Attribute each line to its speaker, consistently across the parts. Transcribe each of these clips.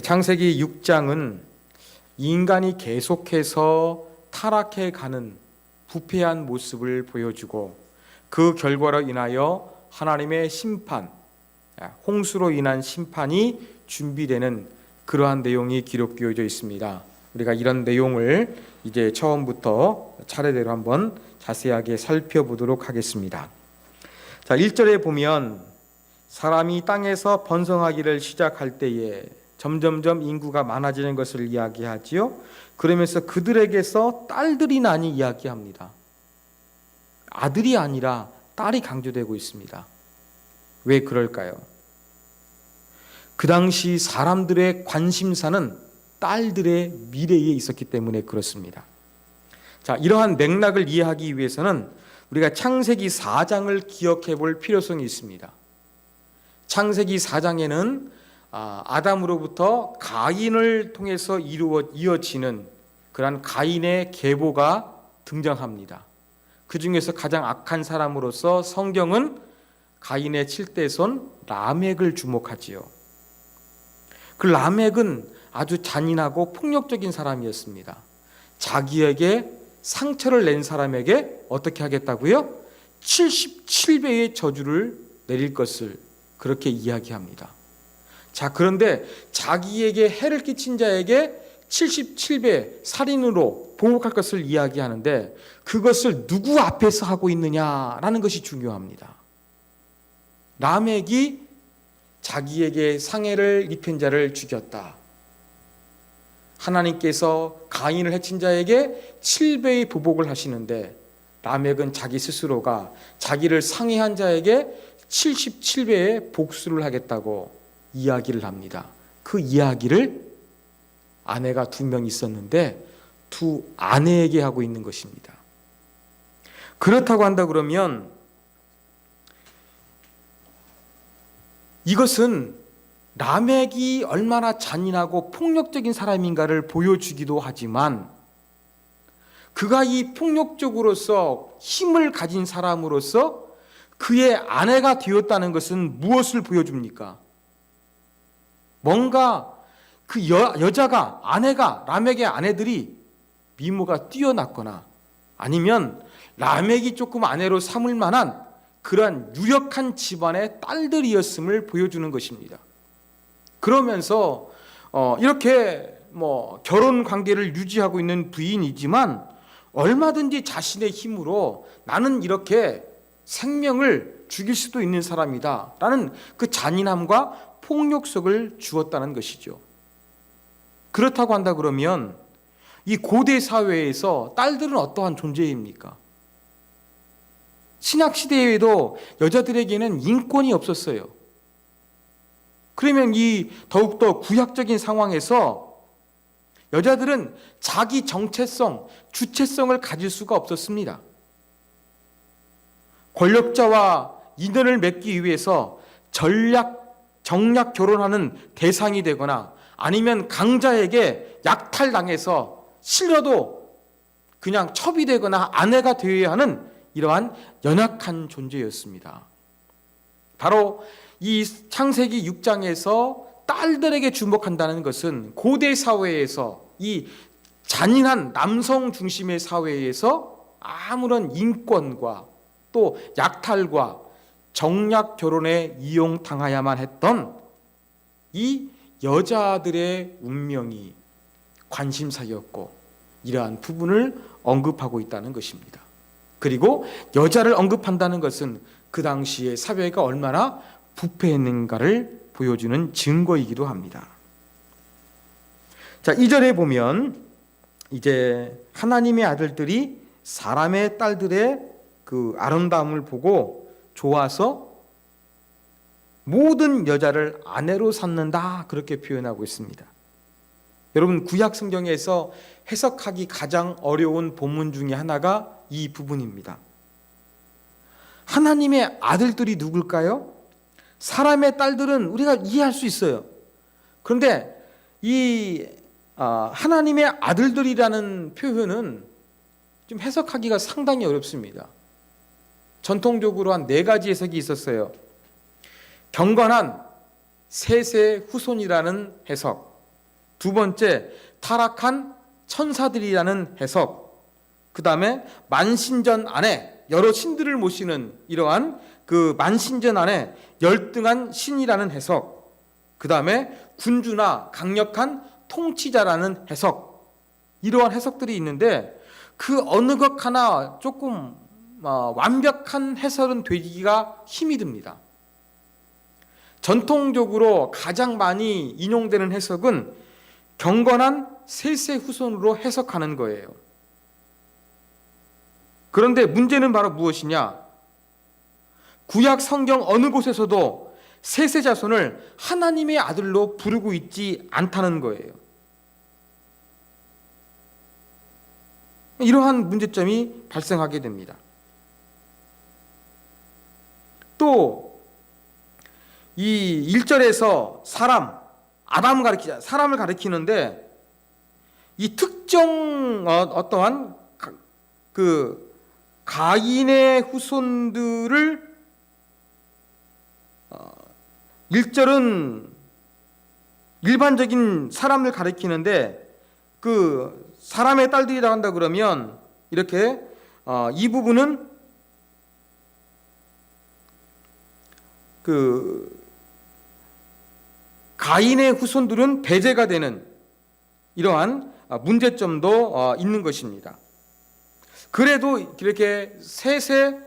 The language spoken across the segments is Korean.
Speaker 1: 창세기 6장은 인간이 계속해서 타락해가는 부패한 모습을 보여주고 그 결과로 인하여 하나님의 심판, 홍수로 인한 심판이 준비되는 그러한 내용이 기록되어져 있습니다. 우리가 이런 내용을 이제 처음부터 차례대로 한번 자세하게 살펴보도록 하겠습니다. 자, 1절에 보면 사람이 땅에서 번성하기를 시작할 때에 점점점 인구가 많아지는 것을 이야기하지요. 그러면서 그들에게서 딸들이 나니 이야기합니다. 아들이 아니라 딸이 강조되고 있습니다. 왜 그럴까요? 그 당시 사람들의 관심사는 딸들의 미래에 있었기 때문에 그렇습니다. 자, 이러한 맥락을 이해하기 위해서는 우리가 창세기 4장을 기억해 볼 필요성이 있습니다. 창세기 4장에는 아담으로부터 가인을 통해서 이어지는 그러한 가인의 계보가 등장합니다. 그 중에서 가장 악한 사람으로서 성경은 가인의 7대손 라멕을 주목하지요. 그 라멕은 아주 잔인하고 폭력적인 사람이었습니다. 자기에게 상처를 낸 사람에게 어떻게 하겠다고요? 77배의 저주를 내릴 것을 그렇게 이야기합니다. 자, 그런데 자기에게 해를 끼친 자에게 77배 살인으로 보복할 것을 이야기하는데 그것을 누구 앞에서 하고 있느냐라는 것이 중요합니다. 라멕이 자기에게 상해를 입힌 자를 죽였다. 하나님께서 가인을 해친 자에게 7배의 보복을 하시는데 라멕은 자기 스스로가 자기를 상해한 자에게 77배의 복수를 하겠다고 이야기를 합니다. 그 이야기를 아내가 2명 있었는데 두 아내에게 하고 있는 것입니다. 그렇다고 한다 그러면 이것은 라멕이 얼마나 잔인하고 폭력적인 사람인가를 보여주기도 하지만 그가 이 폭력적으로서 힘을 가진 사람으로서 그의 아내가 되었다는 것은 무엇을 보여줍니까? 뭔가 그 여자가 아내가 라멕의 아내들이 미모가 뛰어났거나 아니면 라멕이 조금 아내로 삼을 만한 그러한 유력한 집안의 딸들이었음을 보여주는 것입니다. 그러면서 이렇게 결혼 관계를 유지하고 있는 부인이지만 얼마든지 자신의 힘으로 나는 이렇게 생명을 죽일 수도 있는 사람이다 라는 그 잔인함과 폭력성을 주었다는 것이죠. 그렇다고 한다 그러면 이 고대 사회에서 딸들은 어떠한 존재입니까? 신약시대에도 여자들에게는 인권이 없었어요. 그러면 이 더욱더 구약적인 상황에서 여자들은 자기 정체성, 주체성을 가질 수가 없었습니다. 권력자와 인연을 맺기 위해서 정략 결혼하는 대상이 되거나 아니면 강자에게 약탈당해서 실려도 그냥 첩이되거나 아내가 되어야 하는 이러한 연약한 존재였습니다. 바로 이 창세기 6장에서 딸들에게 주목한다는 것은 고대 사회에서 이 잔인한 남성 중심의 사회에서 아무런 인권과 또 약탈과 정략 결혼에 이용당하야만 했던 이 여자들의 운명이 관심사였고 이러한 부분을 언급하고 있다는 것입니다. 그리고 여자를 언급한다는 것은 그 당시의 사회가 얼마나 부패했는가를 보여주는 증거이기도 합니다. 자, 2절에 보면 이제 하나님의 아들들이 사람의 딸들의 그 아름다움을 보고 좋아서 모든 여자를 아내로 삼는다 그렇게 표현하고 있습니다. 여러분 구약 성경에서 해석하기 가장 어려운 본문 중에 하나가 이 부분입니다. 하나님의 아들들이 누굴까요? 사람의 딸들은 우리가 이해할 수 있어요. 그런데 이 하나님의 아들들이라는 표현은 좀 해석하기가 상당히 어렵습니다. 전통적으로 한 4가지 해석이 있었어요. 경건한 셋의 후손이라는 해석, 두 번째, 타락한 천사들이라는 해석. 그 다음에 만신전 안에 여러 신들을 모시는 이러한 그 만신전 안에 열등한 신이라는 해석. 그 다음에 군주나 강력한 통치자라는 해석. 이러한 해석들이 있는데 그 어느 것 하나 조금 완벽한 해설은 되기가 힘이 듭니다. 전통적으로 가장 많이 인용되는 해석은 경건한 셋의 후손으로 해석하는 거예요. 그런데 문제는 바로 무엇이냐? 구약 성경 어느 곳에서도 셋의 자손을 하나님의 아들로 부르고 있지 않다는 거예요. 이러한 문제점이 발생하게 됩니다. 또 이 1절에서 사람을 가리키는데 이 특정 어떠한 그 가인의 후손들을 1절은 일반적인 사람을 가리키는데 그 사람의 딸들이라고 한다 그러면 이렇게 이 부분은 그 가인의 후손들은 배제가 되는 이러한 문제점도 있는 것입니다. 그래도 이렇게 셋의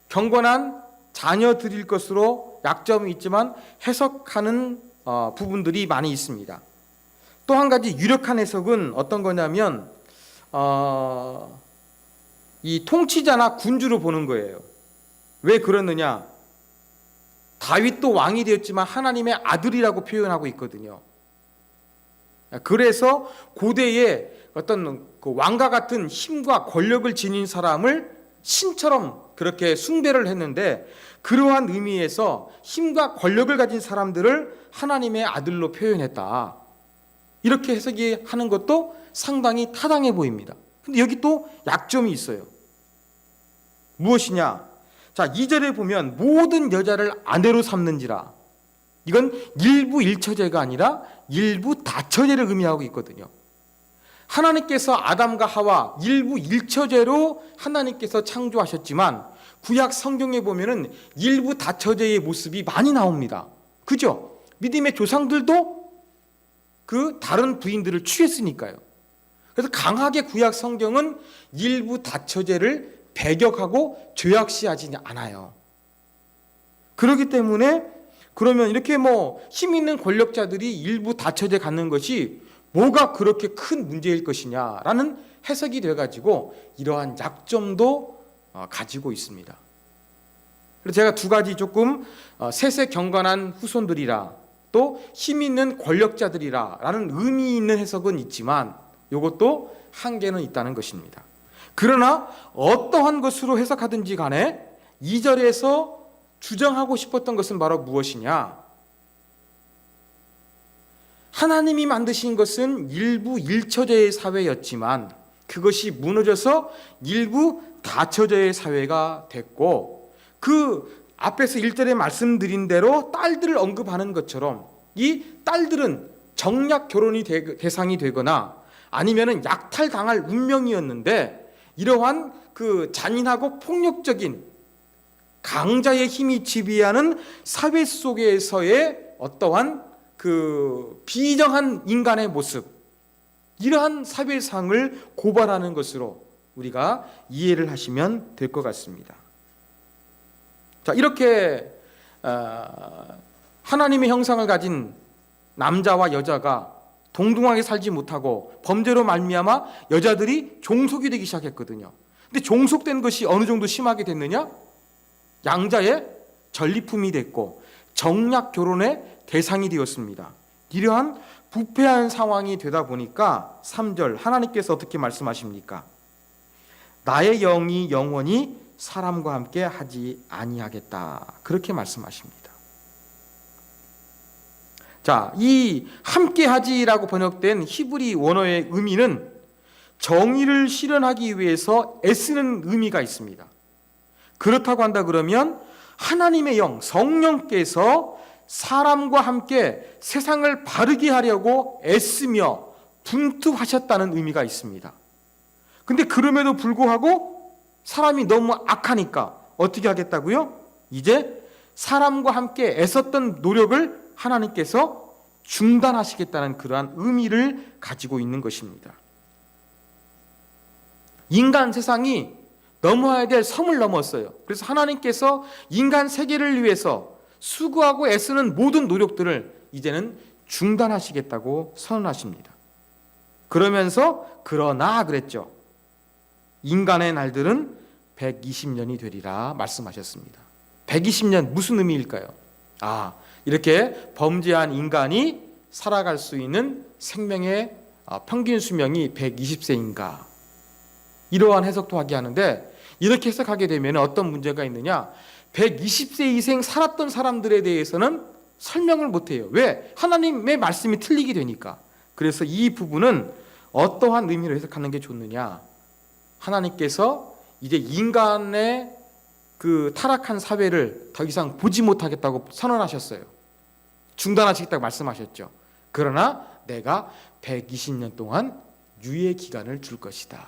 Speaker 1: 경건한 자녀들일 것으로 약점이 있지만 해석하는 부분들이 많이 있습니다. 또 한 가지 유력한 해석은 어떤 거냐면 이 통치자나 군주로 보는 거예요. 왜 그러느냐? 다윗도 왕이 되었지만 하나님의 아들이라고 표현하고 있거든요. 그래서 고대에 어떤 그 왕과 같은 힘과 권력을 지닌 사람을 신처럼 그렇게 숭배를 했는데 그러한 의미에서 힘과 권력을 가진 사람들을 하나님의 아들로 표현했다. 이렇게 해석이 하는 것도 상당히 타당해 보입니다. 근데 여기 또 약점이 있어요. 무엇이냐? 자, 2절에 보면 모든 여자를 아내로 삼는지라. 이건 일부 일처제가 아니라 일부 다처제를 의미하고 있거든요. 하나님께서 아담과 하와 일부 일처제로 하나님께서 창조하셨지만 구약 성경에 보면은 일부 다처제의 모습이 많이 나옵니다. 그죠? 믿음의 조상들도 그 다른 부인들을 취했으니까요. 그래서 강하게 구약 성경은 일부 다처제를 배격하고 죄악시하지 않아요. 그렇기 때문에 그러면 이렇게 힘 있는 권력자들이 일부 다처제 갖는 것이 뭐가 그렇게 큰 문제일 것이냐라는 해석이 돼가지고 이러한 약점도 가지고 있습니다. 그래서 제가 두 가지 조금 셋의 경건한 후손들이라 또 힘 있는 권력자들이라 라는 의미 있는 해석은 있지만 이것도 한계는 있다는 것입니다. 그러나 어떠한 것으로 해석하든지 간에 2절에서 주장하고 싶었던 것은 바로 무엇이냐? 하나님이 만드신 것은 일부 일처제의 사회였지만 그것이 무너져서 일부 다처제의 사회가 됐고 그 앞에서 1절에 말씀드린 대로 딸들을 언급하는 것처럼 이 딸들은 정략 결혼이 대상이 되거나 아니면은 약탈당할 운명이었는데 이러한 그 잔인하고 폭력적인 강자의 힘이 지배하는 사회 속에서의 어떠한 그 비정한 인간의 모습, 이러한 사회상을 고발하는 것으로 우리가 이해를 하시면 될 것 같습니다. 자, 이렇게 하나님의 형상을 가진 남자와 여자가 동등하게 살지 못하고 범죄로 말미암아 여자들이 종속이 되기 시작했거든요. 근데 종속된 것이 어느 정도 심하게 됐느냐? 양자의 전리품이 됐고 정략 결혼의 대상이 되었습니다. 이러한 부패한 상황이 되다 보니까 3절 하나님께서 어떻게 말씀하십니까? 나의 영이 영원히 사람과 함께 하지 아니하겠다. 그렇게 말씀하십니다. 자, 이 함께하지라고 번역된 히브리 원어의 의미는 정의를 실현하기 위해서 애쓰는 의미가 있습니다. 그렇다고 한다 그러면 하나님의 영, 성령께서 사람과 함께 세상을 바르게 하려고 애쓰며 분투하셨다는 의미가 있습니다. 근데 그럼에도 불구하고 사람이 너무 악하니까 어떻게 하겠다고요? 이제 사람과 함께 애썼던 노력을 하나님께서 중단하시겠다는 그러한 의미를 가지고 있는 것입니다. 인간 세상이 넘어야 될 섬을 넘었어요. 그래서 하나님께서 인간 세계를 위해서 수고하고 애쓰는 모든 노력들을 이제는 중단하시겠다고 선언하십니다. 그러면서 그러나 그랬죠. 인간의 날들은 120년이 되리라 말씀하셨습니다. 120년 무슨 의미일까요? 이렇게 범죄한 인간이 살아갈 수 있는 생명의 평균 수명이 120세인가? 이러한 해석도 하게 하는데, 이렇게 해석하게 되면 어떤 문제가 있느냐? 120세 이상 살았던 사람들에 대해서는 설명을 못해요. 왜? 하나님의 말씀이 틀리게 되니까. 그래서 이 부분은 어떠한 의미로 해석하는 게 좋느냐? 하나님께서 이제 인간의 그 타락한 사회를 더 이상 보지 못하겠다고 선언하셨어요. 중단하시겠다고 말씀하셨죠. 그러나 내가 120년 동안 유예 기간을 줄 것이다.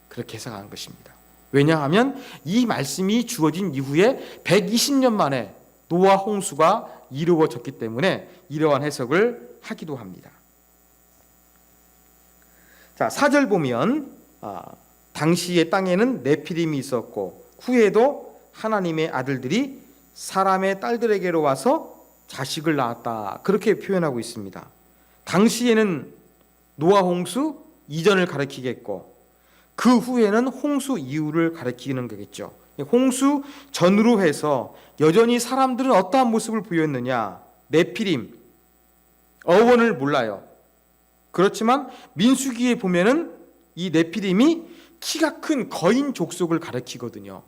Speaker 1: 그렇게 해석한 것입니다. 왜냐하면 이 말씀이 주어진 이후에 120년 만에 노아 홍수가 이루어졌기 때문에 이러한 해석을 하기도 합니다. 자, 4절 보면 당시의 땅에는 네피림이 있었고 후에도 하나님의 아들들이 사람의 딸들에게로 와서 자식을 낳았다. 그렇게 표현하고 있습니다. 당시에는 노아 홍수 이전을 가리키겠고 그 후에는 홍수 이후를 가리키는 거겠죠. 홍수 전으로 해서 여전히 사람들은 어떠한 모습을 보였느냐? 네피림, 어원을 몰라요. 그렇지만 민수기에 보면은 이 네피림이 키가 큰 거인 족속을 가리키거든요.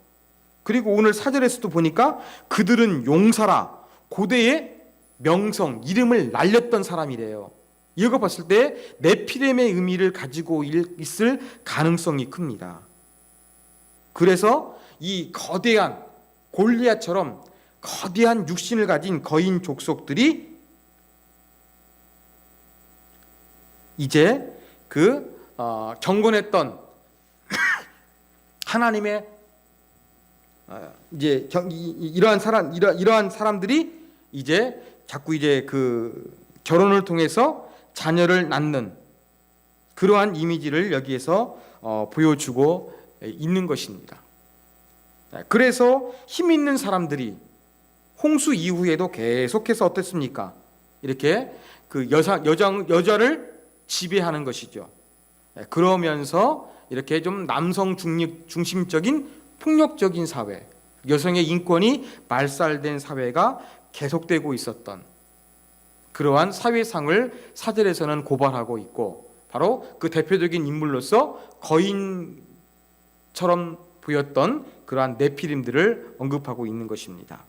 Speaker 1: 그리고 오늘 사절에서도 보니까 그들은 용사라, 고대의 명성, 이름을 날렸던 사람이래요. 이거 봤을 때 네피림의 의미를 가지고 있을 가능성이 큽니다. 그래서 이 거대한 골리앗처럼 거대한 육신을 가진 거인 족속들이 이제 경건했던 하나님의 이제 이러한 사람들이 이제 자꾸 이제 그 결혼을 통해서 자녀를 낳는 그러한 이미지를 여기에서 보여주고 있는 것입니다. 그래서 힘 있는 사람들이 홍수 이후에도 계속해서 어떻습니까? 이렇게 그 여자를 지배하는 것이죠. 그러면서 이렇게 좀 남성 중심적인 폭력적인 사회, 여성의 인권이 말살된 사회가 계속되고 있었던 그러한 사회상을 사절에서는 고발하고 있고, 바로 그 대표적인 인물로서 거인처럼 보였던 그러한 네피림들을 언급하고 있는 것입니다.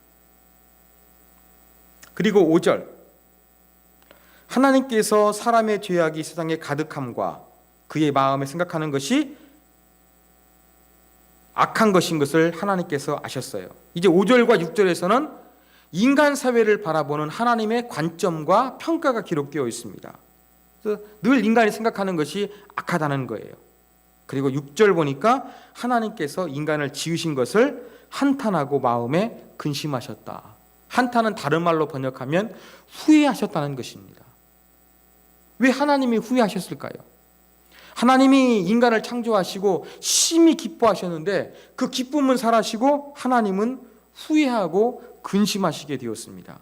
Speaker 1: 그리고 5절, 하나님께서 사람의 죄악이 세상에 가득함과 그의 마음에 생각하는 것이 악한 것인 것을 하나님께서 아셨어요. 이제 5절과 6절에서는 인간 사회를 바라보는 하나님의 관점과 평가가 기록되어 있습니다. 그래서 늘 인간이 생각하는 것이 악하다는 거예요. 그리고 6절 보니까 하나님께서 인간을 지으신 것을 한탄하고 마음에 근심하셨다. 한탄은 다른 말로 번역하면 후회하셨다는 것입니다. 왜 하나님이 후회하셨을까요? 하나님이 인간을 창조하시고 심히 기뻐하셨는데 그 기쁨은 사라지고 하나님은 후회하고 근심하시게 되었습니다.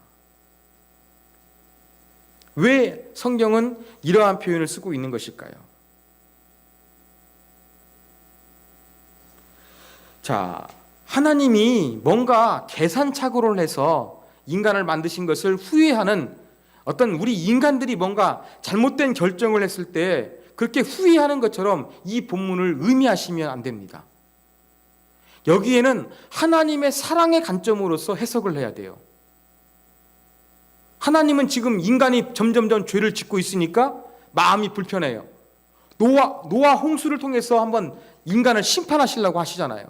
Speaker 1: 왜 성경은 이러한 표현을 쓰고 있는 것일까요? 자, 하나님이 뭔가 계산착오를 해서 인간을 만드신 것을 후회하는 어떤 우리 인간들이 뭔가 잘못된 결정을 했을 때 그렇게 후회하는 것처럼 이 본문을 의미하시면 안 됩니다. 여기에는 하나님의 사랑의 관점으로서 해석을 해야 돼요. 하나님은 지금 인간이 점점점 죄를 짓고 있으니까 마음이 불편해요. 노아 홍수를 통해서 한번 인간을 심판하시려고 하시잖아요.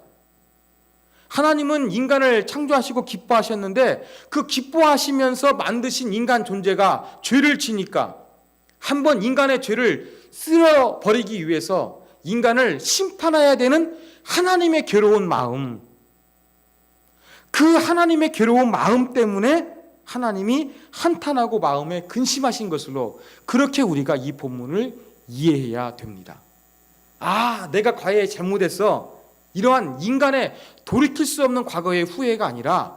Speaker 1: 하나님은 인간을 창조하시고 기뻐하셨는데 그 기뻐하시면서 만드신 인간 존재가 죄를 지니까 한번 인간의 죄를 쓸어버리기 위해서 인간을 심판해야 되는 하나님의 괴로운 마음, 그 하나님의 괴로운 마음 때문에 하나님이 한탄하고 마음에 근심하신 것으로 그렇게 우리가 이 본문을 이해해야 됩니다. 아, 내가 과거에 잘못했어. 이러한 인간의 돌이킬 수 없는 과거의 후회가 아니라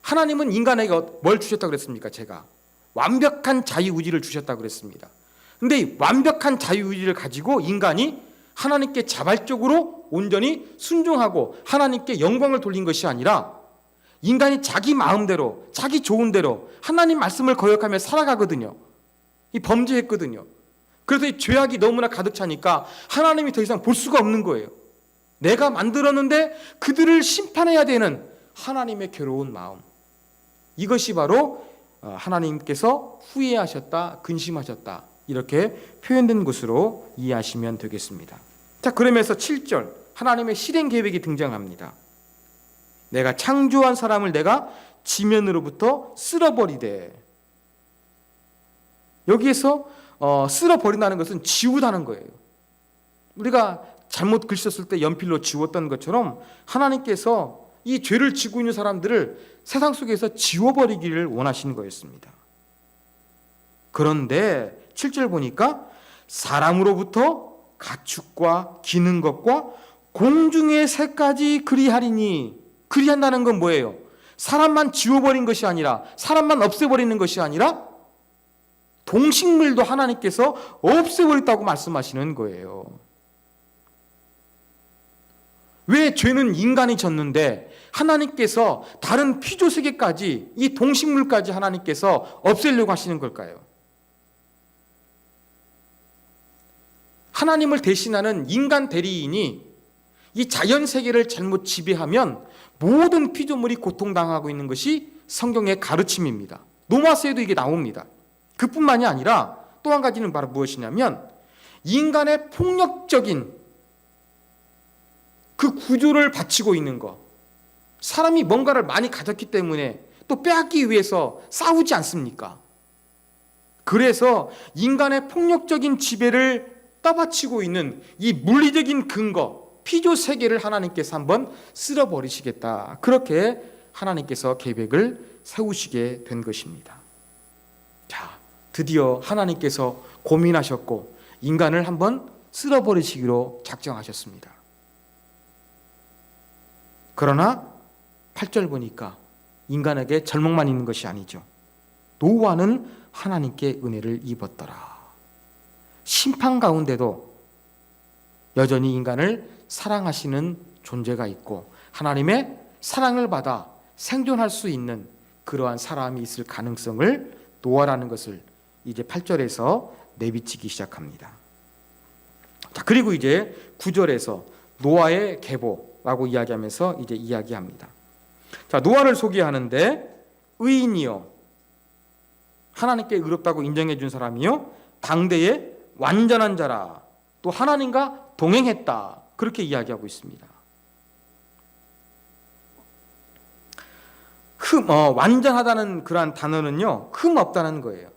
Speaker 1: 하나님은 인간에게 뭘 주셨다고 그랬습니까? 제가 완벽한 자유의지를 주셨다고 그랬습니다. 근데 완벽한 자유의지를 가지고 인간이 하나님께 자발적으로 온전히 순종하고 하나님께 영광을 돌린 것이 아니라 인간이 자기 마음대로 자기 좋은 대로 하나님 말씀을 거역하며 살아가거든요. 이 범죄했거든요. 그래서 이 죄악이 너무나 가득 차니까 하나님이 더 이상 볼 수가 없는 거예요. 내가 만들었는데 그들을 심판해야 되는 하나님의 괴로운 마음, 이것이 바로 하나님께서 후회하셨다, 근심하셨다, 이렇게 표현된 것으로 이해하시면 되겠습니다. 자, 그러면서 7절 하나님의 실행 계획이 등장합니다. 내가 창조한 사람을 내가 지면으로부터 쓸어버리되, 여기에서 쓸어버린다는 것은 지우다는 거예요. 우리가 잘못 글 썼을 때 연필로 지웠던 것처럼 하나님께서 이 죄를 지고 있는 사람들을 세상 속에서 지워버리기를 원하시는 거였습니다. 그런데 7절 보니까 사람으로부터 가축과 기는 것과 공중의 새까지 그리하리니, 그리한다는 건 뭐예요? 사람만 지워버린 것이 아니라, 사람만 없애버리는 것이 아니라 동식물도 하나님께서 없애버렸다고 말씀하시는 거예요. 왜 죄는 인간이 졌는데 하나님께서 다른 피조세계까지, 이 동식물까지 하나님께서 없애려고 하시는 걸까요? 하나님을 대신하는 인간 대리인이 이 자연세계를 잘못 지배하면 모든 피조물이 고통당하고 있는 것이 성경의 가르침입니다. 노마서에도 이게 나옵니다. 그뿐만이 아니라 또 한 가지는 바로 무엇이냐면 인간의 폭력적인 그 구조를 바치고 있는 것, 사람이 뭔가를 많이 가졌기 때문에 또 빼앗기 위해서 싸우지 않습니까? 그래서 인간의 폭력적인 지배를 떠받치고 있는 이 물리적인 근거, 피조 세계를 하나님께서 한번 쓸어버리시겠다, 그렇게 하나님께서 계획을 세우시게 된 것입니다. 자, 드디어 하나님께서 고민하셨고 인간을 한번 쓸어버리시기로 작정하셨습니다. 그러나 8절 보니까 인간에게 절망만 있는 것이 아니죠. 노아는 하나님께 은혜를 입었더라. 심판 가운데도 여전히 인간을 사랑하시는 존재가 있고 하나님의 사랑을 받아 생존할 수 있는 그러한 사람이 있을 가능성을 노아라는 것을 이제 8절에서 내비치기 시작합니다. 자, 그리고 이제 9절에서 노아의 계보라고 이야기하면서 이제 이야기합니다. 자, 노아를 소개하는데 의인이요, 하나님께 의롭다고 인정해 준 사람이요, 당대의 완전한 자라, 또 하나님과 동행했다, 그렇게 이야기하고 있습니다. 완전하다는 그러한 단어는요, 흠 없다는 거예요.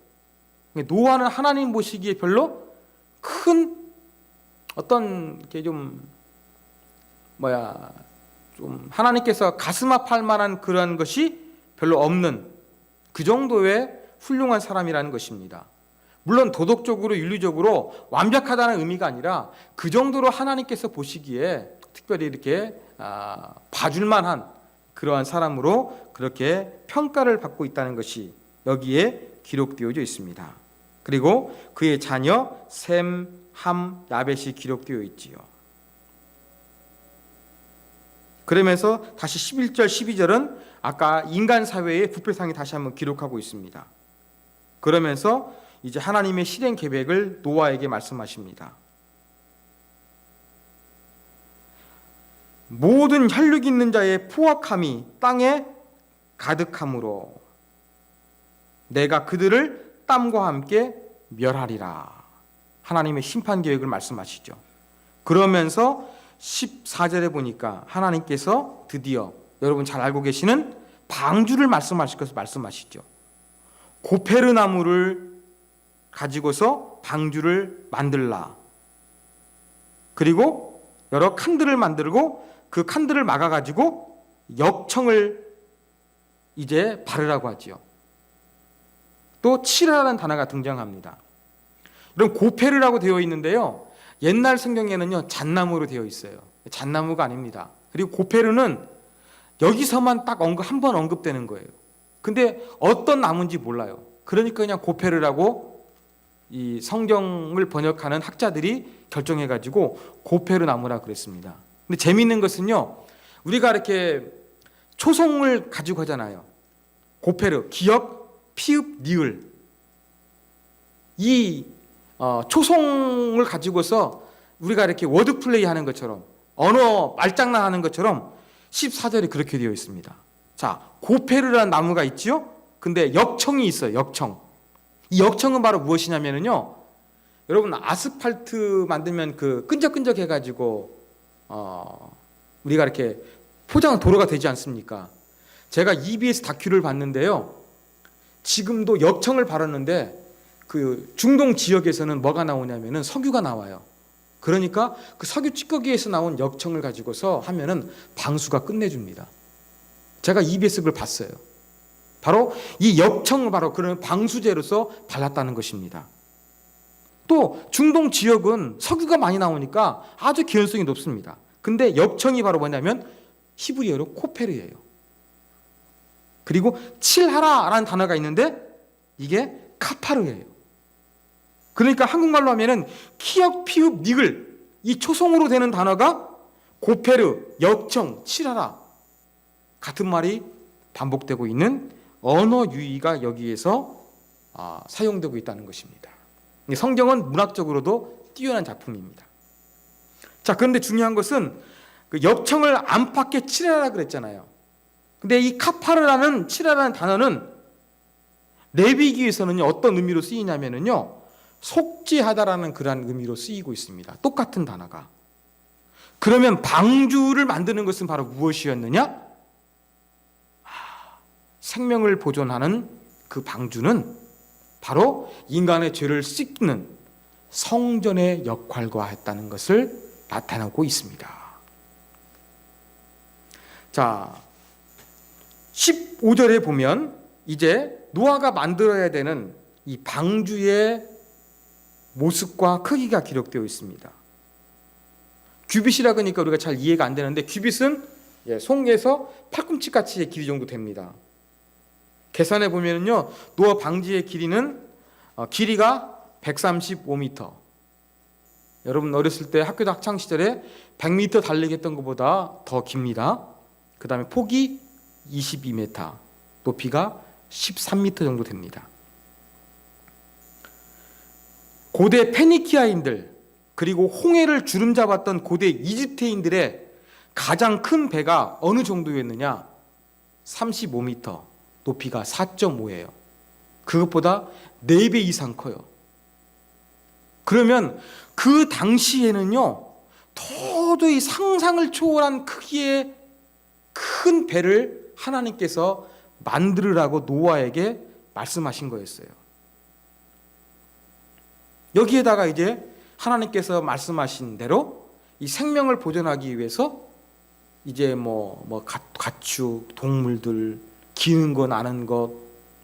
Speaker 1: 노아는 하나님 보시기에 별로 큰 어떤 게 좀 하나님께서 가슴 아파할 만한 그런 것이 별로 없는 그 정도의 훌륭한 사람이라는 것입니다. 물론 도덕적으로 윤리적으로 완벽하다는 의미가 아니라 그 정도로 하나님께서 보시기에 특별히 이렇게 봐줄 만한 그러한 사람으로 그렇게 평가를 받고 있다는 것이 여기에 기록되어져 있습니다. 그리고 그의 자녀 셈, 함, 야벳이 기록되어 있지요. 그러면서 다시 11절, 12절은 아까 인간 사회의 부패상이 다시 한번 기록하고 있습니다. 그러면서 이제 하나님의 실행 계획을 노아에게 말씀하십니다. 모든 혈육 있는 자의 포악함이 땅에 가득함으로 내가 그들을 땀과 함께 멸하리라. 하나님의 심판 계획을 말씀하시죠. 그러면서 14절에 보니까 하나님께서 드디어 여러분 잘 알고 계시는 방주를 말씀하실 것을 말씀하시죠. 고페르 나무를 가지고서 방주를 만들라. 그리고 여러 칸들을 만들고 그 칸들을 막아가지고 역청을 이제 바르라고 하지요. 또 칠하라는 단어가 등장합니다. 이런 고페르라고 되어 있는데요. 옛날 성경에는요 잣나무로 되어 있어요. 잣나무가 아닙니다. 그리고 고페르는 여기서만 딱 한 번 언급되는 거예요. 근데 어떤 나무인지 몰라요. 그러니까 그냥 고페르라고 이 성경을 번역하는 학자들이 결정해가지고 고페르 나무라 그랬습니다. 근데 재미있는 것은요, 우리가 이렇게 초성을 가지고 하잖아요. 고페르, 기역, 피읍, 니을. 이 초성을 가지고서 우리가 이렇게 워드 플레이 하는 것처럼 언어 말장난 하는 것처럼 14절에 그렇게 되어 있습니다. 자, 고페르라는 나무가 있지요? 근데 역청이 있어요. 역청. 이 역청은 바로 무엇이냐면요. 여러분 아스팔트 만들면 그 끈적끈적 해가지고 우리가 이렇게 포장 도로가 되지 않습니까? 제가 EBS 다큐를 봤는데요. 지금도 역청을 바르는데 그 중동 지역에서는 뭐가 나오냐면은 석유가 나와요. 그러니까 그 석유 찌꺼기에서 나온 역청을 가지고서 하면은 방수가 끝내줍니다. 제가 EBS 그걸 봤어요. 바로 이 역청을 바로 그런 방수제로서 발랐다는 것입니다. 또 중동 지역은 석유가 많이 나오니까 아주 기원성이 높습니다. 근데 역청이 바로 뭐냐면 히브리어로 코페르예요. 그리고 칠하라라는 단어가 있는데 이게 카파르예요. 그러니까 한국말로 하면은 키역, 피읍, 니글 이 초성으로 되는 단어가 고페르, 역청, 칠하라 같은 말이 반복되고 있는 언어 유희가 여기에서 사용되고 있다는 것입니다. 성경은 문학적으로도 뛰어난 작품입니다. 자, 그런데 중요한 것은 그 역청을 안팎에 칠하라 그랬잖아요. 근데 이 카파르라는 칠하라는 단어는 레위기에서는 어떤 의미로 쓰이냐면요, 속죄하다라는 그러한 의미로 쓰이고 있습니다. 똑같은 단어가. 그러면 방주를 만드는 것은 바로 무엇이었느냐? 생명을 보존하는 그 방주는 바로 인간의 죄를 씻는 성전의 역할과 했다는 것을 나타내고 있습니다. 자, 15절에 보면 이제 노아가 만들어야 되는 이 방주의 모습과 크기가 기록되어 있습니다. 규빗이라 그러니까 우리가 잘 이해가 안 되는데 규빗은 송에서 팔꿈치까지의 길이 정도 됩니다. 계산해 보면요, 노아 방지의 길이는 길이가 135m. 여러분 어렸을 때 학교 학창 시절에 100m 달리기 했던 것보다 더 깁니다. 그 다음에 폭이 22m, 높이가 13m 정도 됩니다. 고대 페니키아인들 그리고 홍해를 주름잡았던 고대 이집트인들의 가장 큰 배가 어느 정도였느냐? 35m, 높이가 4.5예요. 그것보다 4배 이상 커요. 그러면 그 당시에는요, 도저히 상상을 초월한 크기의 큰 배를 하나님께서 만들으라고 노아에게 말씀하신 거였어요. 여기에다가 이제 하나님께서 말씀하신 대로 이 생명을 보존하기 위해서 이제 가축, 동물들, 기는 거, 나는 것,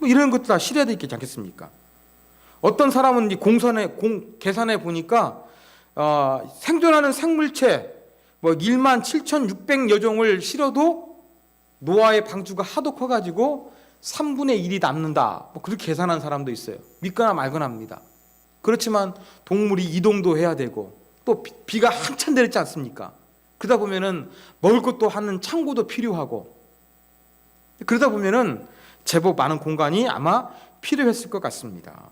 Speaker 1: 이런 것들 다 실어야 되지 않겠습니까? 어떤 사람은 계산해 보니까 생존하는 생물체 17,600여 종을 실어도 노아의 방주가 하도 커가지고 3분의 1이 남는다. 그렇게 계산한 사람도 있어요. 믿거나 말거나 합니다. 그렇지만 동물이 이동도 해야 되고 또 비가 한참 내리지 않습니까? 그러다 보면은 먹을 것도 하는 창고도 필요하고 그러다 보면은 제법 많은 공간이 아마 필요했을 것 같습니다.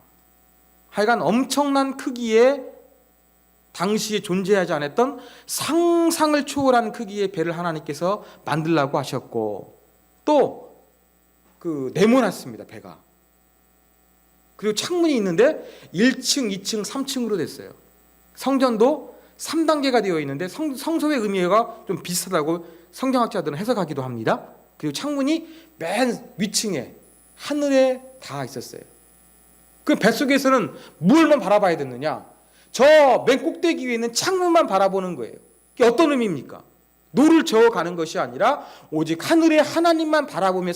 Speaker 1: 하여간 엄청난 크기의 당시에 존재하지 않았던 상상을 초월한 크기의 배를 하나님께서 만들라고 하셨고 또 네모났습니다. 배가. 그리고 창문이 있는데 1층, 2층, 3층으로 됐어요. 성전도 3단계가 되어 있는데 성소의 의미가 좀 비슷하다고 성경학자들은 해석하기도 합니다. 그리고 창문이 맨 위층에 하늘에 닿아 있었어요. 그 뱃속에서는 무엇만 바라봐야 됐느냐? 저 맨 꼭대기 위에 있는 창문만 바라보는 거예요. 이게 어떤 의미입니까? 노를 저어가는 것이 아니라 오직 하늘의 하나님만 바라보며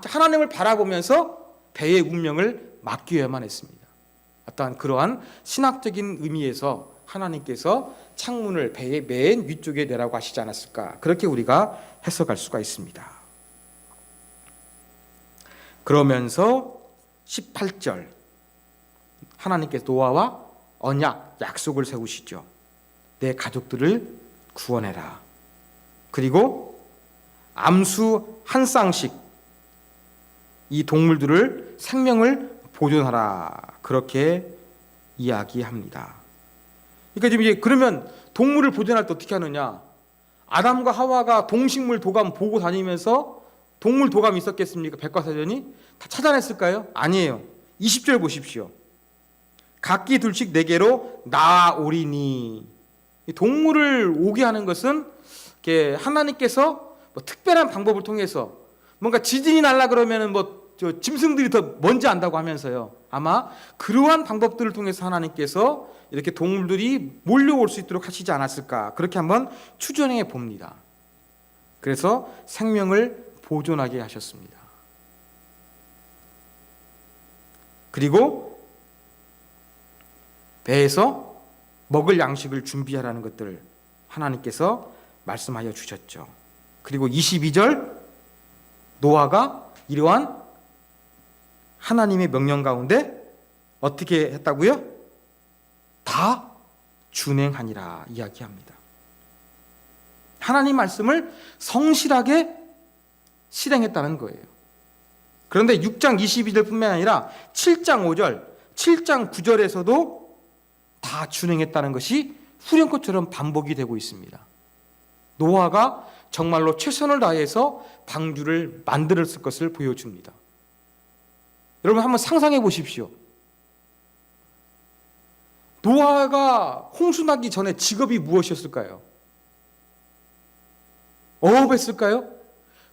Speaker 1: 하나님을 바라보면서 배의 운명을 맡겨야만 했습니다. 어떠한 그러한 신학적인 의미에서 하나님께서 창문을 배의 맨 위쪽에 내라고 하시지 않았을까, 그렇게 우리가 해석할 수가 있습니다. 그러면서 18절, 하나님께서 노아와 언약, 약속을 세우시죠. 내 가족들을 구원해라. 그리고 암수 한 쌍씩 이 동물들을 생명을 보존하라, 그렇게 이야기합니다. 그러니까 지금 이제 그러면 동물을 보존할 때 어떻게 하느냐? 아담과 하와가 동식물 도감 보고 다니면서 동물 도감이 있었겠습니까? 백과사전이 다 찾아냈을까요? 아니에요. 20절 보십시오. 각기 둘씩 4개로 나오리니. 동물을 오게 하는 것은 하나님께서 뭐 특별한 방법을 통해서 뭔가 지진이 날라 그러면은 짐승들이 더 먼저 안다고 하면서요. 아마 그러한 방법들을 통해서 하나님께서 이렇게 동물들이 몰려올 수 있도록 하시지 않았을까, 그렇게 한번 추정해 봅니다. 그래서 생명을 보존하게 하셨습니다. 그리고 배에서 먹을 양식을 준비하라는 것들을 하나님께서 말씀하여 주셨죠. 그리고 22절, 노아가 이러한 하나님의 명령 가운데 어떻게 했다고요? 다 준행하니라 이야기합니다. 하나님 말씀을 성실하게 실행했다는 거예요. 그런데 6장 22절뿐만 아니라 7장 5절, 7장 9절에서도 다 준행했다는 것이 후렴구처럼 반복이 되고 있습니다. 노아가 정말로 최선을 다해서 방주를 만들었을 것을 보여줍니다. 여러분 한번 상상해 보십시오. 노아가 홍수 나기 전에 직업이 무엇이었을까요? 어업했을까요?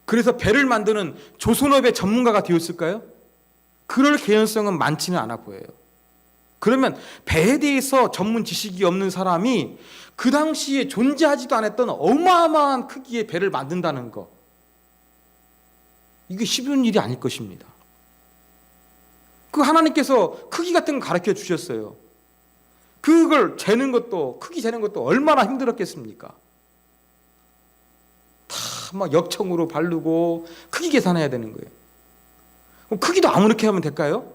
Speaker 1: 그래서 배를 만드는 조선업의 전문가가 되었을까요? 그럴 개연성은 많지는 않아 보여요. 그러면 배에 대해서 전문 지식이 없는 사람이 그 당시에 존재하지도 않았던 어마어마한 크기의 배를 만든다는 거, 이게 쉬운 일이 아닐 것입니다. 그 하나님께서 크기 같은 거 가르쳐 주셨어요. 그걸 재는 것도, 크기 재는 것도 얼마나 힘들었겠습니까? 다 막 역청으로 바르고 크기 계산해야 되는 거예요. 그럼 크기도 아무렇게 하면 될까요?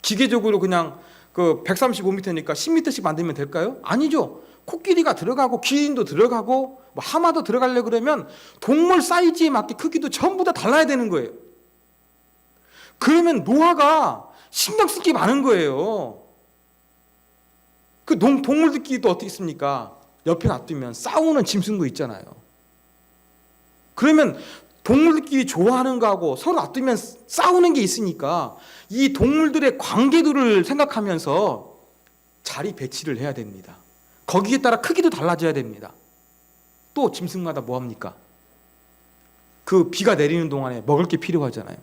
Speaker 1: 기계적으로 그냥 135m니까 10m씩 만들면 될까요? 아니죠. 코끼리가 들어가고 기린도 들어가고 뭐 하마도 들어가려고 그러면 동물 사이즈에 맞게 크기도 전부 다 달라야 되는 거예요. 그러면 노아가 신경 쓸 게 많은 거예요. 그 동물들끼리도 어떻게 있습니까? 옆에 놔두면 싸우는 짐승도 있잖아요. 그러면 동물들끼리 좋아하는 거하고 서로 놔두면 싸우는 게 있으니까 이 동물들의 관계들을 생각하면서 자리 배치를 해야 됩니다. 거기에 따라 크기도 달라져야 됩니다. 또 짐승마다 뭐 합니까? 그 비가 내리는 동안에 먹을 게 필요하잖아요.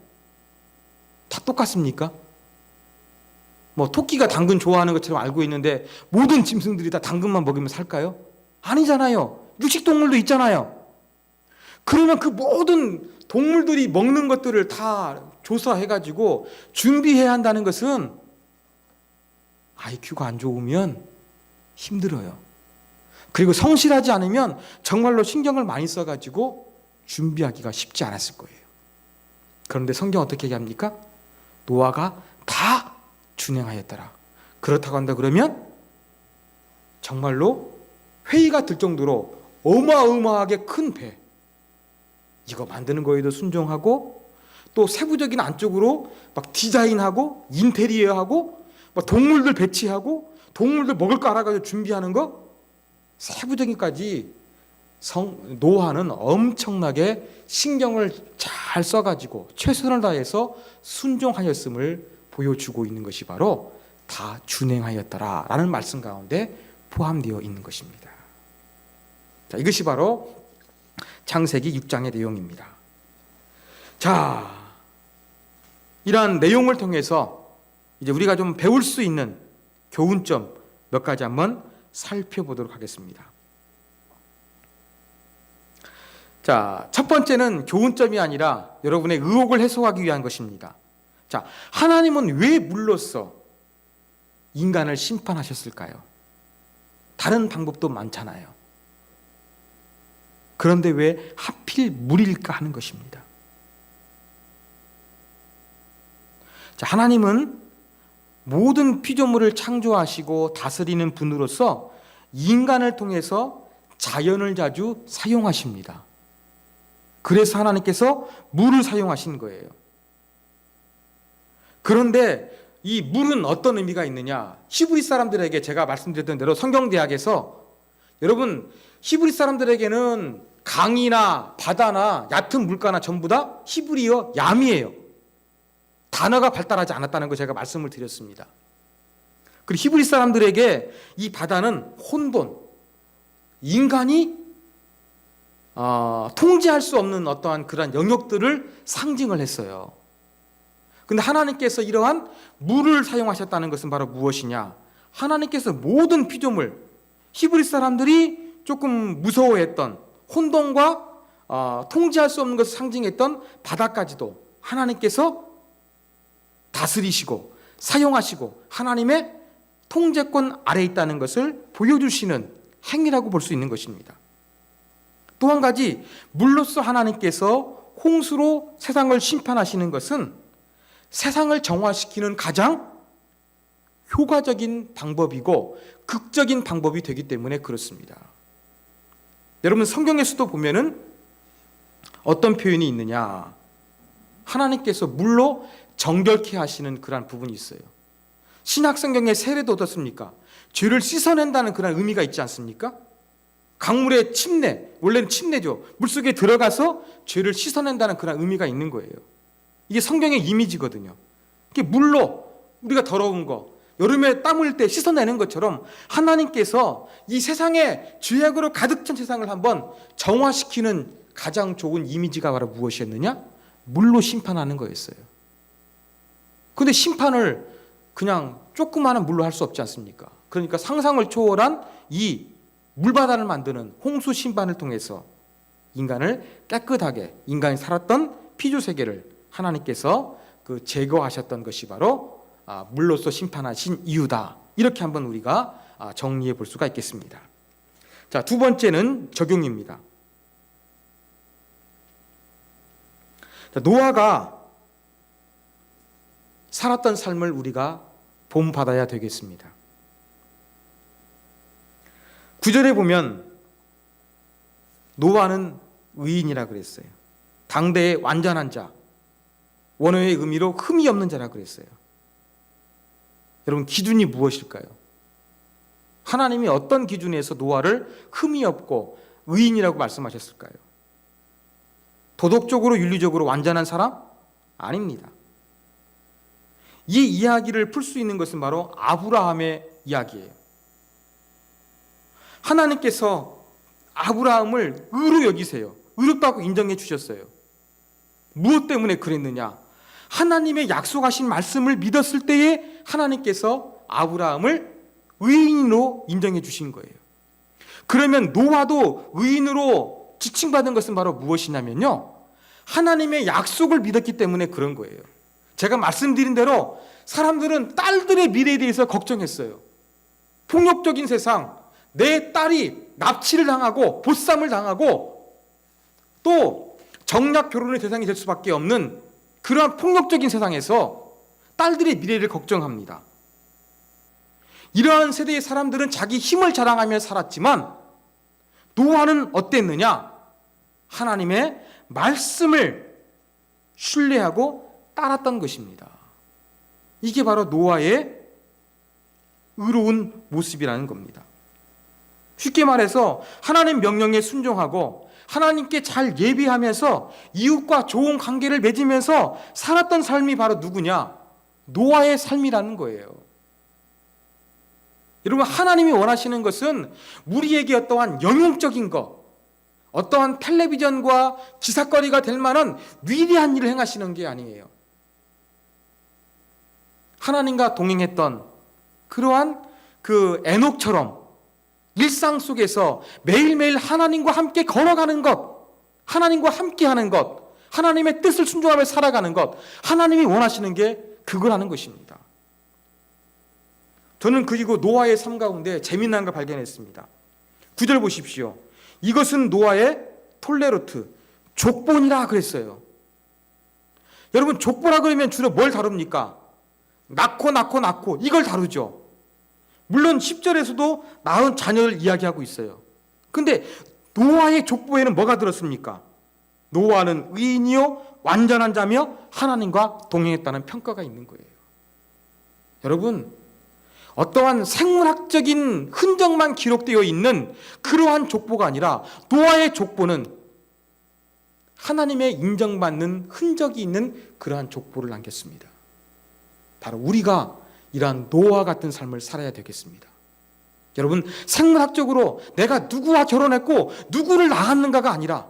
Speaker 1: 다 똑같습니까? 뭐 토끼가 당근 좋아하는 것처럼 알고 있는데 모든 짐승들이 다 당근만 먹으면 살까요? 아니잖아요. 육식동물도 있잖아요. 그러면 그 모든 동물들이 먹는 것들을 다 조사해가지고 준비해야 한다는 것은 IQ가 안 좋으면 힘들어요. 그리고 성실하지 않으면 정말로 신경을 많이 써가지고 준비하기가 쉽지 않았을 거예요. 그런데 성경 어떻게 얘기합니까? 노아가 다 준행하였더라. 그렇다고 한다 그러면 정말로 회의가 들 정도로 어마어마하게 큰 배, 이거 만드는 거에도 순종하고 또 세부적인 안쪽으로 막 디자인하고 인테리어하고 막 동물들 배치하고 동물들 먹을 거 알아가지고 준비하는 거, 세부적인까지 노아는 엄청나게 신경을 잘 써가지고 최선을 다해서 순종하였음을 보여주고 있는 것이 바로 다 준행하였더라라는 말씀 가운데 포함되어 있는 것입니다. 자, 이것이 바로 창세기 6장의 내용입니다. 자, 이러한 내용을 통해서 이제 우리가 좀 배울 수 있는 교훈점 몇 가지 한번 살펴보도록 하겠습니다. 자, 첫 번째는 교훈점이 아니라 여러분의 의혹을 해소하기 위한 것입니다. 자, 하나님은 왜 물로써 인간을 심판하셨을까요? 다른 방법도 많잖아요. 그런데 왜 하필 물일까 하는 것입니다. 자, 하나님은 모든 피조물을 창조하시고 다스리는 분으로서 인간을 통해서 자연을 자주 사용하십니다. 그래서 하나님께서 물을 사용하신 거예요. 그런데 이 물은 어떤 의미가 있느냐? 히브리 사람들에게 제가 말씀드렸던 대로 성경대학에서 여러분 히브리 사람들에게는 강이나 바다나 얕은 물가나 전부 다 히브리어 얌이에요. 단어가 발달하지 않았다는 거 제가 말씀을 드렸습니다. 그리고 히브리 사람들에게 이 바다는 혼돈, 인간이 통제할 수 없는 어떠한 그러한 영역들을 상징을 했어요. 근데 하나님께서 이러한 물을 사용하셨다는 것은 바로 무엇이냐? 하나님께서 모든 피조물, 히브리 사람들이 조금 무서워했던 혼돈과 통제할 수 없는 것을 상징했던 바다까지도 하나님께서 다스리시고 사용하시고 하나님의 통제권 아래에 있다는 것을 보여주시는 행위라고 볼 수 있는 것입니다. 또 한 가지, 물로써 하나님께서 홍수로 세상을 심판하시는 것은 세상을 정화시키는 가장 효과적인 방법이고 극적인 방법이 되기 때문에 그렇습니다. 여러분 성경에서도 보면은 어떤 표현이 있느냐? 하나님께서 물로 정결케 하시는 그러한 부분이 있어요. 신약 성경의 세례도 어떻습니까? 죄를 씻어낸다는 그런 의미가 있지 않습니까? 강물의 침례, 원래는 침례죠. 물속에 들어가서 죄를 씻어낸다는 그런 의미가 있는 거예요. 이게 성경의 이미지거든요. 이게 물로 우리가 더러운 거, 여름에 땀 흘릴 때 씻어내는 것처럼 하나님께서 이 세상에 죄악으로 가득 찬 세상을 한번 정화시키는 가장 좋은 이미지가 바로 무엇이었느냐? 물로 심판하는 거였어요. 그런데 심판을 그냥 조그마한 물로 할 수 없지 않습니까? 그러니까 상상을 초월한 이 물바다를 만드는 홍수 심판을 통해서 인간을 깨끗하게, 인간이 살았던 피조 세계를 하나님께서 제거하셨던 것이 바로 물로서 심판하신 이유다. 이렇게 한번 우리가 정리해 볼 수가 있겠습니다. 자, 두 번째는 적용입니다. 자, 노아가 살았던 삶을 우리가 본받아야 되겠습니다. 9절에 보면 노아는 의인이라 그랬어요. 당대의 완전한 자, 원어의 의미로 흠이 없는 자라 그랬어요. 여러분 기준이 무엇일까요? 하나님이 어떤 기준에서 노아를 흠이 없고 의인이라고 말씀하셨을까요? 도덕적으로 윤리적으로 완전한 사람? 아닙니다. 이 이야기를 풀 수 있는 것은 바로 아브라함의 이야기예요. 하나님께서 아브라함을 의로 여기세요. 의롭다고 인정해 주셨어요. 무엇 때문에 그랬느냐? 하나님의 약속하신 말씀을 믿었을 때에 하나님께서 아브라함을 의인으로 인정해 주신 거예요. 그러면 노아도 의인으로 지칭받은 것은 바로 무엇이냐면요, 하나님의 약속을 믿었기 때문에 그런 거예요. 제가 말씀드린 대로 사람들은 딸들의 미래에 대해서 걱정했어요. 폭력적인 세상, 내 딸이 납치를 당하고 보쌈을 당하고 또 정략 결혼의 대상이 될 수밖에 없는 그러한 폭력적인 세상에서 딸들의 미래를 걱정합니다. 이러한 세대의 사람들은 자기 힘을 자랑하며 살았지만 노아는 어땠느냐? 하나님의 말씀을 신뢰하고 따랐던 것입니다. 이게 바로 노아의 의로운 모습이라는 겁니다. 쉽게 말해서 하나님 명령에 순종하고 하나님께 잘 예비하면서 이웃과 좋은 관계를 맺으면서 살았던 삶이 바로 누구냐? 노아의 삶이라는 거예요. 여러분, 하나님이 원하시는 것은 우리에게 어떠한 영웅적인 것, 어떠한 텔레비전과 기사거리가 될 만한 위대한 일을 행하시는 게 아니에요. 하나님과 동행했던 그러한 그 에녹처럼 일상 속에서 매일매일 하나님과 함께 걸어가는 것, 하나님과 함께 하는 것, 하나님의 뜻을 순종하며 살아가는 것, 하나님이 원하시는 게 그거라는 것입니다. 저는 그리고 노아의 삶 가운데 재미난 걸 발견했습니다. 9절 보십시오. 이것은 노아의 톨레로트, 족본이라 그랬어요. 여러분, 족보라 그러면 주로 뭘 다룹니까? 낳고 이걸 다루죠. 물론 10절에서도 낳은 자녀를 이야기하고 있어요. 근데 노아의 족보에는 뭐가 들었습니까? 노아는 의인이요 완전한 자며 하나님과 동행했다는 평가가 있는 거예요. 여러분, 어떠한 생물학적인 흔적만 기록되어 있는 그러한 족보가 아니라 노아의 족보는 하나님의 인정받는 흔적이 있는 그러한 족보를 남겼습니다. 바로 우리가 이러한 노아 같은 삶을 살아야 되겠습니다. 여러분, 생물학적으로 내가 누구와 결혼했고 누구를 낳았는가가 아니라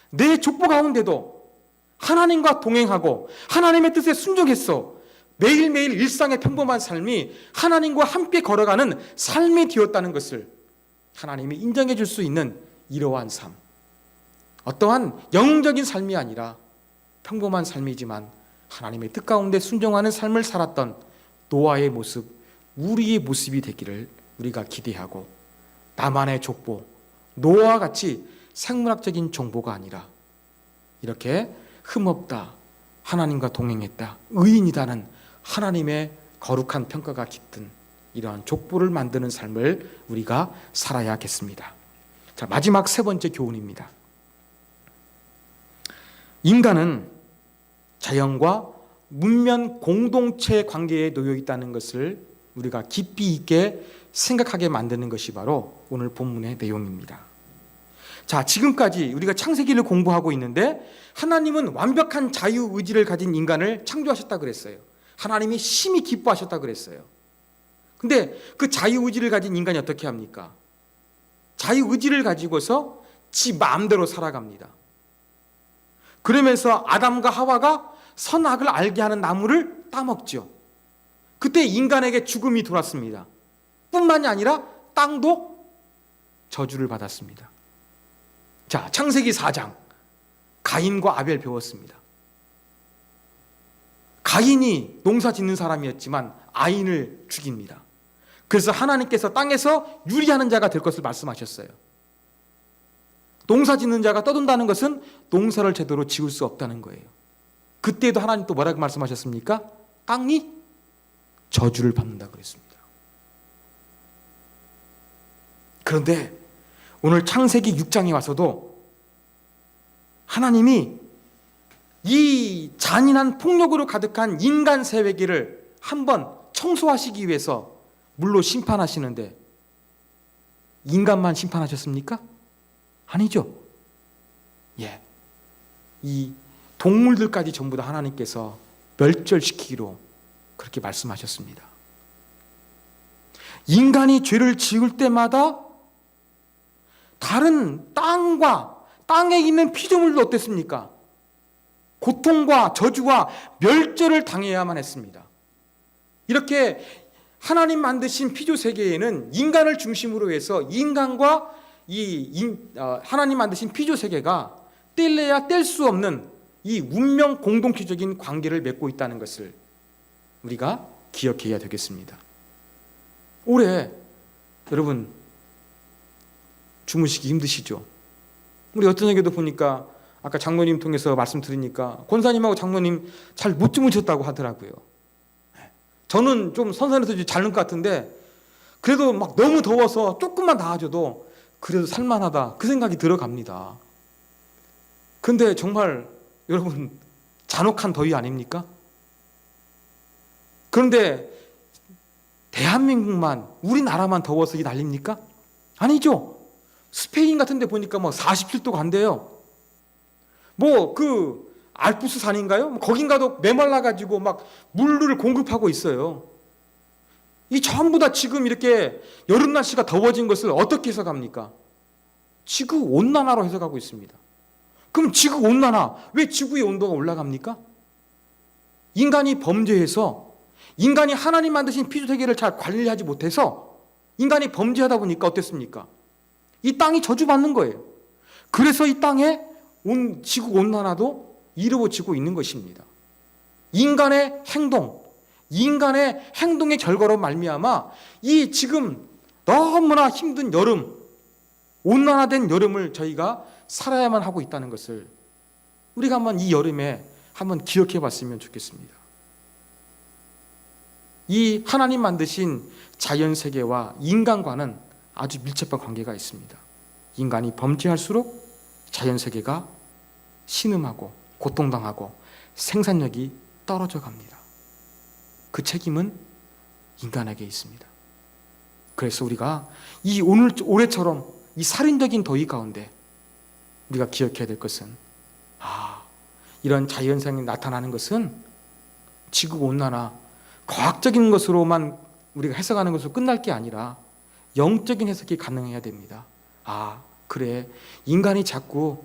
Speaker 1: 내 족보 가운데도 하나님과 동행하고 하나님의 뜻에 순종했어. 매일매일 일상의 평범한 삶이 하나님과 함께 걸어가는 삶이 되었다는 것을 하나님이 인정해 줄 수 있는 이러한 삶, 어떠한 영웅적인 삶이 아니라 평범한 삶이지만 하나님의 뜻 가운데 순종하는 삶을 살았던 노아의 모습, 우리의 모습이 되기를 우리가 기대하고, 나만의 족보, 노아와 같이 생물학적인 정보가 아니라 이렇게 흠없다, 하나님과 동행했다, 의인이다는 하나님의 거룩한 평가가 깃든 이러한 족보를 만드는 삶을 우리가 살아야겠습니다. 자, 마지막 세 번째 교훈입니다. 인간은 자연과 문명 공동체 관계에 놓여 있다는 것을 우리가 깊이 있게 생각하게 만드는 것이 바로 오늘 본문의 내용입니다. 자, 지금까지 우리가 창세기를 공부하고 있는데 하나님은 완벽한 자유의지를 가진 인간을 창조하셨다 그랬어요. 하나님이 심히 기뻐하셨다 그랬어요. 근데 그 자유의지를 가진 인간이 어떻게 합니까? 자유의지를 가지고서 지 마음대로 살아갑니다. 그러면서 아담과 하와가 선악을 알게 하는 나무를 따먹죠. 그때 인간에게 죽음이 돌았습니다. 뿐만이 아니라 땅도 저주를 받았습니다. 자, 창세기 4장 가인과 아벨 배웠습니다. 가인이 농사 짓는 사람이었지만 아인을 죽입니다. 그래서 하나님께서 땅에서 유리하는 자가 될 것을 말씀하셨어요. 농사 짓는 자가 떠든다는 것은 농사를 제대로 지을 수 없다는 거예요. 그때도 하나님 또 뭐라고 말씀하셨습니까? 땅이 저주를 받는다 그랬습니다. 그런데 오늘 창세기 6장에 와서도 하나님이 이 잔인한 폭력으로 가득한 인간 세계를 한번 청소하시기 위해서 물로 심판하시는데 인간만 심판하셨습니까? 아니죠. 예, 이 동물들까지 전부 다 하나님께서 멸절시키기로 그렇게 말씀하셨습니다. 인간이 죄를 지을 때마다 다른 땅과 땅에 있는 피조물도 어땠습니까? 고통과 저주와 멸절을 당해야만 했습니다. 이렇게 하나님 만드신 피조 세계에는 인간을 중심으로 해서 인간과 하나님 만드신 피조 세계가 뗄래야 뗄 수 없는 이 운명 공동체적인 관계를 맺고 있다는 것을 우리가 기억해야 되겠습니다. 올해 여러분 주무시기 힘드시죠? 우리 어떤 얘기도 보니까 아까 장로님 통해서 말씀드리니까 권사님하고 장로님 잘 못 주무셨다고 하더라고요. 저는 좀 선선해서 자는 것 같은데 그래도 막 너무 더워서 조금만 나아져도 그래도 살만하다 그 생각이 들어갑니다. 근데 정말 여러분 잔혹한 더위 아닙니까? 그런데 대한민국만 우리나라만 더워서 이 난립니까? 아니죠. 스페인 같은 데 보니까 뭐 47도 간대요. 뭐 그 알프스 산인가요? 거긴 가도 메말라 가지고 막 물을 공급하고 있어요. 이 전부 다 지금 이렇게 여름 날씨가 더워진 것을 어떻게 해석합니까? 지구 온난화로 해석하고 있습니다. 그럼 지구 온난화, 왜 지구의 온도가 올라갑니까? 인간이 범죄해서, 인간이 하나님 만드신 피조세계를 잘 관리하지 못해서 인간이 범죄하다 보니까 어땠습니까? 이 땅이 저주받는 거예요. 그래서 이 땅에 지구 온난화도 이루어지고 있는 것입니다. 인간의 행동의 결과로 말미암아 이 지금 너무나 힘든 여름, 온난화된 여름을 저희가 살아야만 하고 있다는 것을 우리가 한번 이 여름에 한번 기억해 봤으면 좋겠습니다. 이 하나님 만드신 자연세계와 인간과는 아주 밀접한 관계가 있습니다. 인간이 범죄할수록 자연세계가 신음하고 고통당하고 생산력이 떨어져 갑니다. 그 책임은 인간에게 있습니다. 그래서 우리가 이 올해처럼 이 살인적인 더위 가운데 우리가 기억해야 될 것은 이런 자연생이 나타나는 것은 지구온난화 과학적인 것으로만 우리가 해석하는 것으로 끝날 게 아니라 영적인 해석이 가능해야 됩니다. 그래, 인간이 자꾸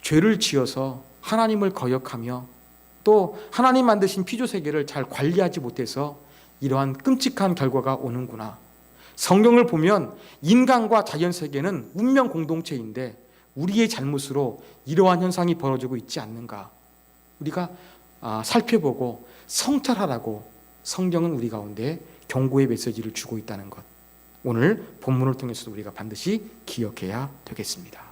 Speaker 1: 죄를 지어서 하나님을 거역하며 또 하나님 만드신 피조세계를 잘 관리하지 못해서 이러한 끔찍한 결과가 오는구나. 성경을 보면 인간과 자연세계는 운명 공동체인데 우리의 잘못으로 이러한 현상이 벌어지고 있지 않는가. 우리가 살펴보고 성찰하라고 성경은 우리 가운데 경고의 메시지를 주고 있다는 것, 오늘 본문을 통해서도 우리가 반드시 기억해야 되겠습니다.